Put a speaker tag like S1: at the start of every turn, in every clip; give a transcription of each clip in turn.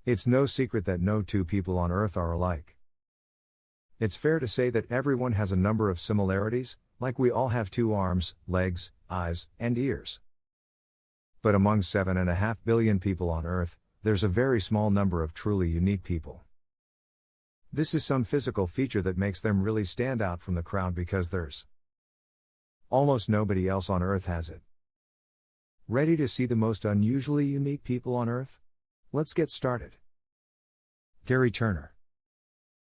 S1: It's no secret that no two people on Earth are alike. It's fair to say that everyone has a number of similarities, like we all have 2 arms, legs, eyes, and ears. But among 7.5 billion people on Earth, there's a very small number of truly unique people. This is some physical feature that makes them really stand out from the crowd because there's almost nobody else on Earth has it. Ready to see the most unusually unique people on Earth? Let's get started. Gary Turner.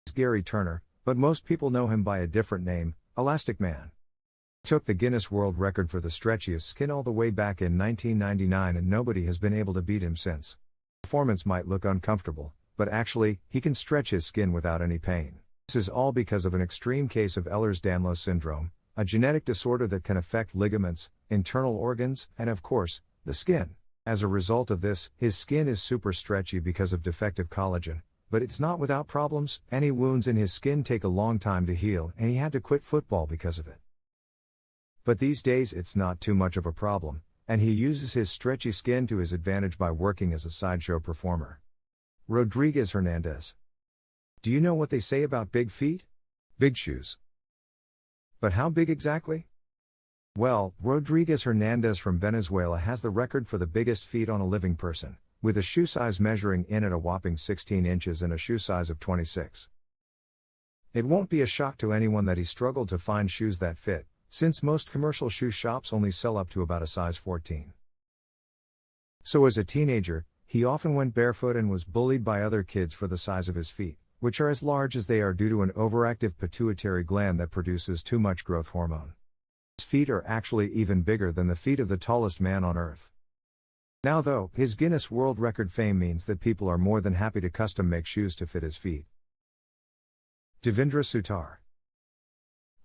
S1: It's Gary Turner, but most people know him by a different name, Elastic Man. Took the Guinness World Record for the stretchiest skin all the way back in 1999 and nobody has been able to beat him since. Performance might look uncomfortable, but actually, he can stretch his skin without any pain. This is all because of an extreme case of Ehlers-Danlos syndrome, a genetic disorder that can affect ligaments, internal organs, and of course, the skin. As a result of this, his skin is super stretchy because of defective collagen, but it's not without problems. Any wounds in his skin take a long time to heal and he had to quit football because of it. But these days it's not too much of a problem, and he uses his stretchy skin to his advantage by working as a sideshow performer. Rodriguez Hernandez. Do you know what they say about big feet? Big shoes. But how big exactly? Well, Rodriguez Hernandez from Venezuela has the record for the biggest feet on a living person, with a shoe size measuring in at a whopping 16 inches and a shoe size of 26. It won't be a shock to anyone that he struggled to find shoes that fit, since most commercial shoe shops only sell up to about a size 14. So as a teenager, he often went barefoot and was bullied by other kids for the size of his feet, which are as large as they are due to an overactive pituitary gland that produces too much growth hormone. His feet are actually even bigger than the feet of the tallest man on Earth. Now though, his Guinness World Record fame means that people are more than happy to custom make shoes to fit his feet. Devindra Suarez.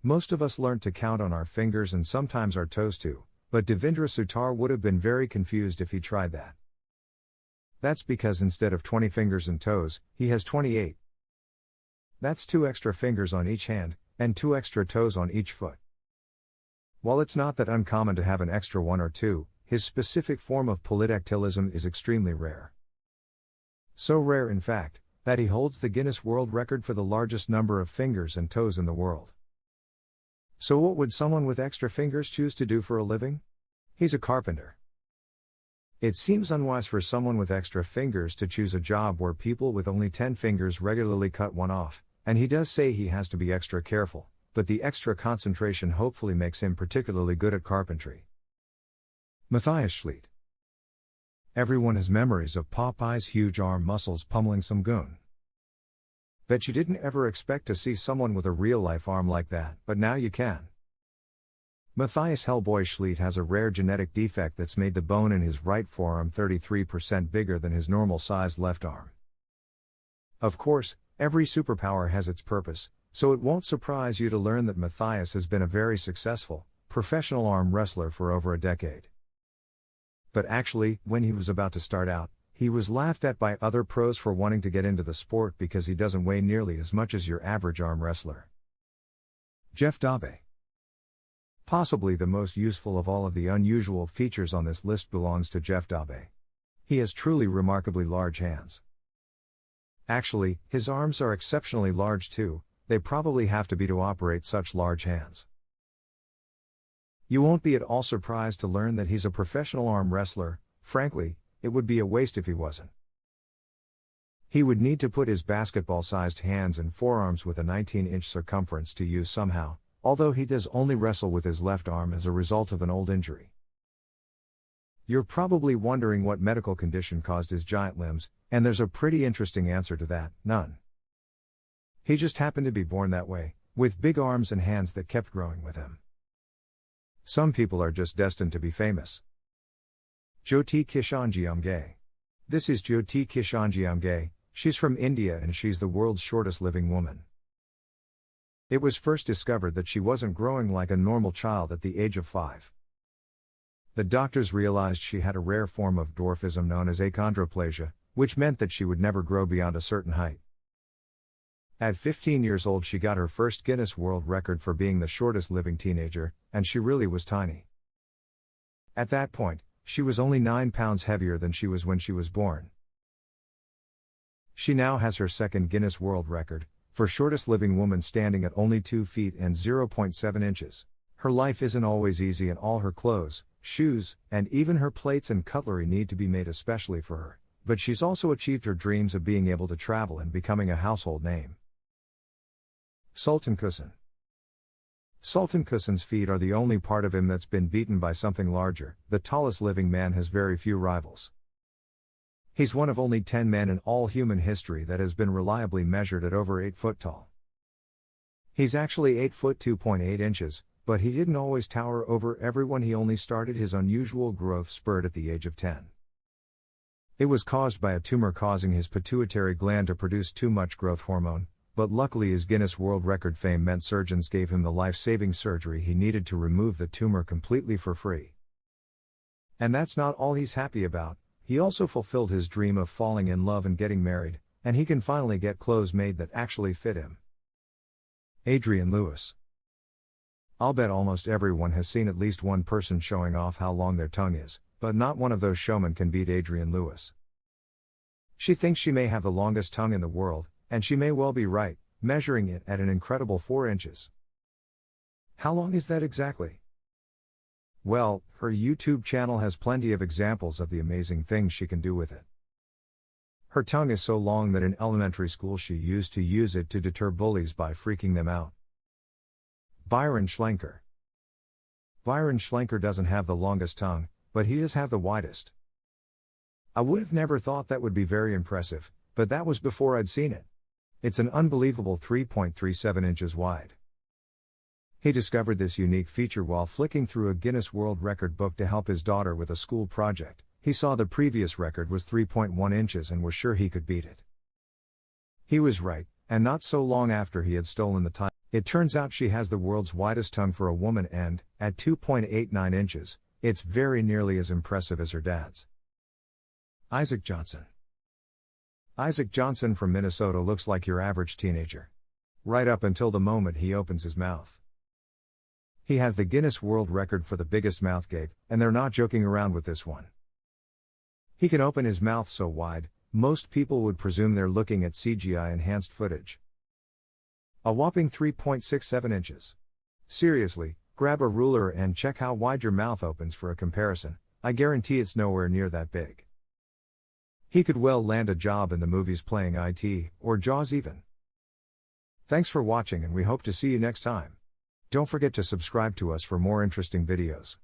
S1: Most of us learnt to count on our fingers and sometimes our toes too, but Devindra Suarez would have been very confused if he tried that. That's because instead of 20 fingers and toes, he has 28. That's 2 extra fingers on each hand, and 2 extra toes on each foot. While it's not that uncommon to have an extra 1 or 2, his specific form of polydactylism is extremely rare. So rare in fact, that he holds the Guinness World Record for the largest number of fingers and toes in the world. So what would someone with extra fingers choose to do for a living? He's a carpenter. It seems unwise for someone with extra fingers to choose a job where people with only 10 fingers regularly cut one off, and he does say he has to be extra careful, but the extra concentration hopefully makes him particularly good at carpentry. Matthiasschlitt. Everyone has memories of Popeye's huge arm muscles pummeling some goon. Bet you didn't ever expect to see someone with a real-life arm like that, but now you can. Matthias Hellboy Schlitt has a rare genetic defect that's made the bone in his right forearm 33% bigger than his normal-sized left arm. Of course, every superpower has its purpose, so it won't surprise you to learn that Matthias has been a very successful, professional arm wrestler for over a decade. But actually, when he was about to start out, he was laughed at by other pros for wanting to get into the sport because he doesn't weigh nearly as much as your average arm wrestler. Jeff Dabe. Possibly the most useful of all of the unusual features on this list belongs to Jeff Dabe. He has truly remarkably large hands. Actually, his arms are exceptionally large too, they probably have to be to operate such large hands. You won't be at all surprised to learn that he's a professional arm wrestler. Frankly, it would be a waste if he wasn't. He would need to put his basketball-sized hands and forearms with a 19-inch circumference to use somehow, although he does only wrestle with his left arm as a result of an old injury. You're probably wondering what medical condition caused his giant limbs, and there's a pretty interesting answer to that: none. He just happened to be born that way, with big arms and hands that kept growing with him. Some people are just destined to be famous. Jyoti Kishenji. This is Jyoti Kishenji. She's from India and she's the world's shortest living woman. It was first discovered that she wasn't growing like a normal child at the age of 5. The doctors realized she had a rare form of dwarfism known as achondroplasia, which meant that she would never grow beyond a certain height. At 15 years old she got her first Guinness World Record for being the shortest living teenager, and she really was tiny. At that point, she was only 9 pounds heavier than she was when she was born. She now has her second Guinness World Record, for shortest living woman standing at only 2 feet and 0.7 inches. Her life isn't always easy and all her clothes, shoes, and even her plates and cutlery need to be made especially for her, but she's also achieved her dreams of being able to travel and becoming a household name. Sultan Cousin. Sultan Cousin's feet are the only part of him that's been beaten by something larger. The tallest living man has very few rivals. He's one of only 10 men in all human history that has been reliably measured at over 8 foot tall. He's actually 8 foot 2.8 inches, but he didn't always tower over everyone. He only started his unusual growth spurt at the age of 10. It was caused by a tumor causing his pituitary gland to produce too much growth hormone, but luckily his Guinness World Record fame meant surgeons gave him the life-saving surgery he needed to remove the tumor completely for free. And that's not all he's happy about. He also fulfilled his dream of falling in love and getting married, and he can finally get clothes made that actually fit him. Adrian Lewis. I'll bet almost everyone has seen at least one person showing off how long their tongue is, but not one of those showmen can beat Adrian Lewis. She thinks she may have the longest tongue in the world, and she may well be right, measuring it at an incredible 4 inches. How long is that exactly? Well, her YouTube channel has plenty of examples of the amazing things she can do with it. Her tongue is so long that in elementary school she used to use it to deter bullies by freaking them out. Byron Schlenker. Byron Schlenker doesn't have the longest tongue, but he does have the widest. I would have never thought that would be very impressive, but that was before I'd seen it. It's an unbelievable 3.37 inches wide. He discovered this unique feature while flicking through a Guinness World Record book to help his daughter with a school project. He saw the previous record was 3.1 inches and was sure he could beat it. He was right, and not so long after he had stolen the title. It turns out she has the world's widest tongue for a woman and, at 2.89 inches, it's very nearly as impressive as her dad's. Isaac Johnson. Isaac Johnson from Minnesota looks like your average teenager. Right up until the moment he opens his mouth. He has the Guinness World Record for the biggest mouth gape, and they're not joking around with this one. He can open his mouth so wide, most people would presume they're looking at CGI-enhanced footage. A whopping 3.67 inches. Seriously, grab a ruler and check how wide your mouth opens for a comparison. I guarantee it's nowhere near that big. He could well land a job in the movies playing IT, or Jaws even. Thanks for watching and we hope to see you next time. Don't forget to subscribe to us for more interesting videos.